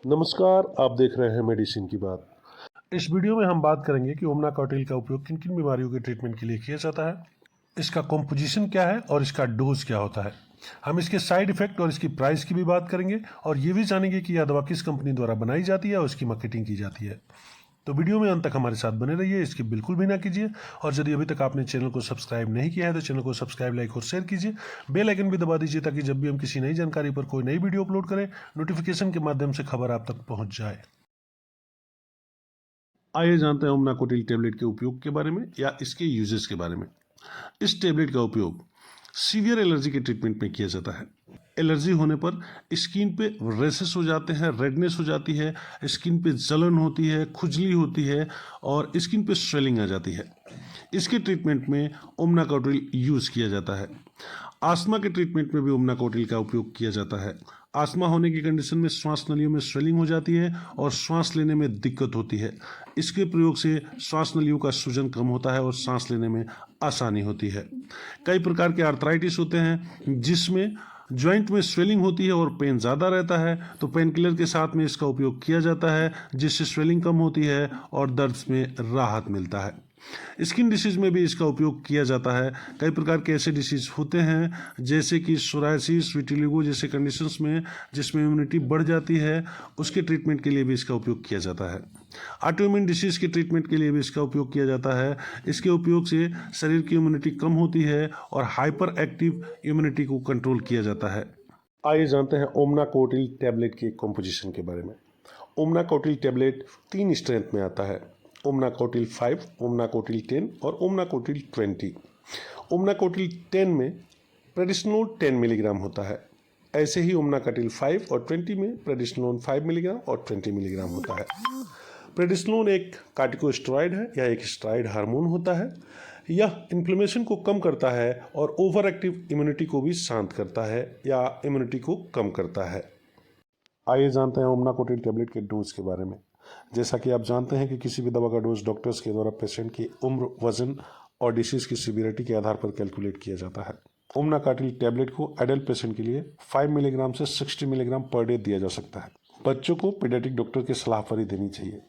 नमस्कार, आप देख रहे हैं मेडिसिन की बात। इस वीडियो में हम बात करेंगे कि ओमना कॉटिल का उपयोग किन किन बीमारियों के ट्रीटमेंट के लिए किया जाता है, इसका कॉम्पोजिशन क्या है और इसका डोज क्या होता है। हम इसके साइड इफेक्ट और इसकी प्राइस की भी बात करेंगे और ये भी जानेंगे कि यह दवा किस कंपनी द्वारा बनाई जाती है और उसकी मार्केटिंग की जाती है। तो वीडियो में अंत तक हमारे साथ बने रहिए, इसकी बिल्कुल भी ना कीजिए। और यदि अभी तक आपने चैनल को सब्सक्राइब नहीं किया है तो चैनल को सब्सक्राइब, लाइक और शेयर कीजिए। बेल आइकन भी दबा दीजिए ताकि जब भी हम किसी नई जानकारी पर कोई नई वीडियो अपलोड करें, नोटिफिकेशन के माध्यम से खबर आप तक पहुंच जाए। आइए जानते हैं ओमना कॉटिल टेबलेट के उपयोग के बारे में या इसके यूजेस के बारे में। इस टेबलेट का उपयोग सीवियर एलर्जी के ट्रीटमेंट में किया जाता है। एलर्जी होने पर स्किन पे रेसेस हो जाते हैं, रेडनेस हो जाती है, स्किन पे जलन होती है, खुजली होती है और स्किन पे स्वेलिंग आ जाती है। इसके ट्रीटमेंट में ओमना कॉटिल यूज किया जाता है। आस्थमा के ट्रीटमेंट में भी ओमना कॉटिल का उपयोग किया जाता है। आस्थमा होने की कंडीशन में श्वास नलियों में स्वेलिंग हो जाती है और श्वास लेने में दिक्कत होती है। इसके प्रयोग से श्वास नलियों का सूजन कम होता है और सांस लेने में आसानी होती है। कई प्रकार के आर्थराइटिस होते हैं जिसमें जॉइंट में स्वेलिंग होती है और पेन ज़्यादा रहता है, तो पेन किलर के साथ में इसका उपयोग किया जाता है जिससे स्वेलिंग कम होती है और दर्द में राहत मिलता है। स्किन डिसीज में भी इसका उपयोग किया जाता है। कई प्रकार के ऐसे डिसीज होते हैं जैसे कि सोरायसिस, विटिलिगो जैसे कंडीशंस में जिसमें इम्यूनिटी बढ़ जाती है, उसके ट्रीटमेंट के लिए भी इसका उपयोग किया जाता है। ऑटोइम्यून डिसीज के ट्रीटमेंट के लिए भी इसका उपयोग किया जाता है। इसके उपयोग से शरीर की इम्यूनिटी कम होती है और हाइपर एक्टिव इम्यूनिटी को कंट्रोल किया जाता है। आइए जानते हैं ओमना कॉटिल टैबलेट के कॉम्पोजिशन के बारे में। ओमना कॉटिल टैबलेट 3 स्ट्रेंथ में आता है: ओमना कॉटिल 5, ओमना कॉटिल 10 और ओमना कॉटिल 20। ओमना कॉटिल 10 में प्रेडिसोलोन 10 मिलीग्राम होता है। ऐसे ही ओमना कॉटिल 5 और 20 में प्रेडिसोलोन 5 मिलीग्राम और 20 मिलीग्राम होता है। प्रेडिसोलोन एक कार्टिकोस्टेरॉइड है या एक स्टेरॉइड हार्मोन होता है। यह इन्फ्लेमेशन को कम करता है और ओवर एक्टिव इम्यूनिटी को भी शांत करता है या इम्यूनिटी को कम करता है। आइए जानते हैं ओमना कॉटिल टैबलेट के डोज के बारे में। जैसा कि आप जानते हैं कि किसी भी दवा का डोज डॉक्टर्स के द्वारा पेशेंट की उम्र, वजन और डिसीज की सीवियरिटी के आधार पर कैलकुलेट किया जाता है। ओमना कॉटिल टैबलेट को एडल्ट पेशेंट के लिए 5 मिलीग्राम से 60 मिलीग्राम पर डे दिया जा सकता है। बच्चों को पीडियाट्रिक डॉक्टर की सलाह पर ही देनी चाहिए।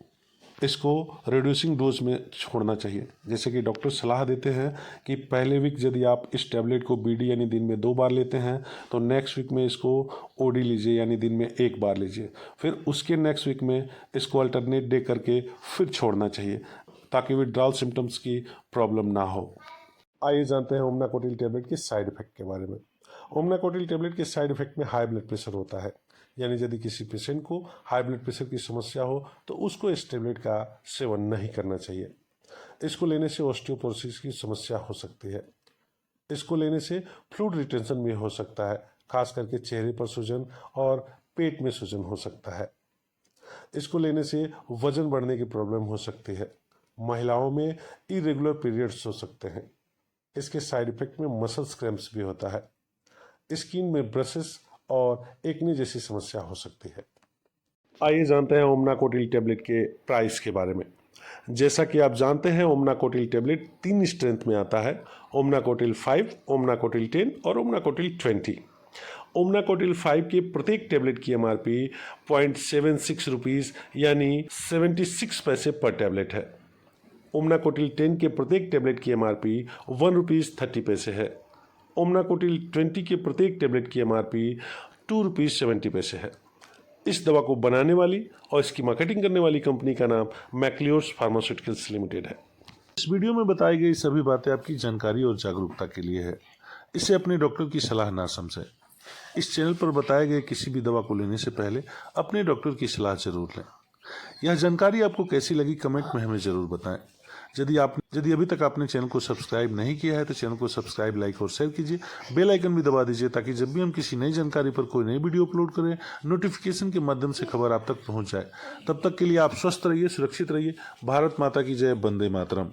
इसको रिड्यूसिंग डोज में छोड़ना चाहिए। जैसे कि डॉक्टर सलाह देते हैं कि पहले वीक यदि आप इस टैबलेट को बीडी यानी दिन में 2 बार लेते हैं तो नेक्स्ट वीक में इसको ओडी लीजिए यानी दिन में 1 बार लीजिए। फिर उसके नेक्स्ट वीक में इसको अल्टरनेट डे करके फिर छोड़ना चाहिए ताकि विड्रॉल सिम्टम्स की प्रॉब्लम ना हो। आइए जानते हैं ओमना कॉटिल टैबलेट के साइड इफेक्ट के बारे में। ओमना कॉटिल टैबलेट के साइड इफेक्ट में हाई ब्लड प्रेशर होता है। यानी यदि किसी पेशेंट को हाई ब्लड प्रेशर की समस्या हो तो उसको इस टैबलेट का सेवन नहीं करना चाहिए। इसको लेने से ऑस्टियोपोरोसिस की समस्या हो सकती है। इसको लेने से फ्लूइड रिटेंशन भी हो सकता है, खास करके चेहरे पर सूजन और पेट में सूजन हो सकता है। इसको लेने से वजन बढ़ने की प्रॉब्लम हो सकती है। महिलाओं में इरेगुलर पीरियड्स हो सकते हैं। इसके साइड इफेक्ट में मसल्स क्रैम्प्स भी होता है। स्किन में ब्रशेस और एक्ने जैसी समस्या हो सकती है। आइए जानते हैं ओमना कॉटिल टैबलेट के प्राइस के बारे में। जैसा कि आप जानते हैं ओमना कॉटिल टैबलेट 3 स्ट्रेंथ में आता है: ओमना कॉटिल 5, ओमना कॉटिल 10 और ओमना कॉटिल 20। ओमना कॉटिल 5 के प्रत्येक टैबलेट की MRP 0.76 रुपीज़ यानी 76 पैसे पर टैबलेट है। ओमना कॉटिल 10 के प्रत्येक टैबलेट की MRP 1 रुपीज़ 30 पैसे है। ओमना कॉटिल 20 के प्रत्येक टैबलेट की MRP 2 रुपीज़ 70 पैसे है। इस दवा को बनाने वाली और इसकी मार्केटिंग करने वाली कंपनी का नाम मैक्लियोर्स फार्मास्यूटिकल्स लिमिटेड है। इस वीडियो में बताई गई सभी बातें आपकी जानकारी और जागरूकता के लिए है। इसे अपने डॉक्टर की सलाह ना समझें। इस चैनल पर बताए गए किसी भी दवा को लेने से पहले अपने डॉक्टर की सलाह जरूर लें। यह जानकारी आपको कैसी लगी कमेंट में हमें ज़रूर बताएं। यदि अभी तक आपने चैनल को सब्सक्राइब नहीं किया है तो चैनल को सब्सक्राइब, लाइक और शेयर कीजिए। बेल आइकन भी दबा दीजिए ताकि जब भी हम किसी नई जानकारी पर कोई नई वीडियो अपलोड करें, नोटिफिकेशन के माध्यम से खबर आप तक पहुंच जाए। तब तक के लिए आप स्वस्थ रहिए, सुरक्षित रहिए। भारत माता की जय, वंदे मातरम।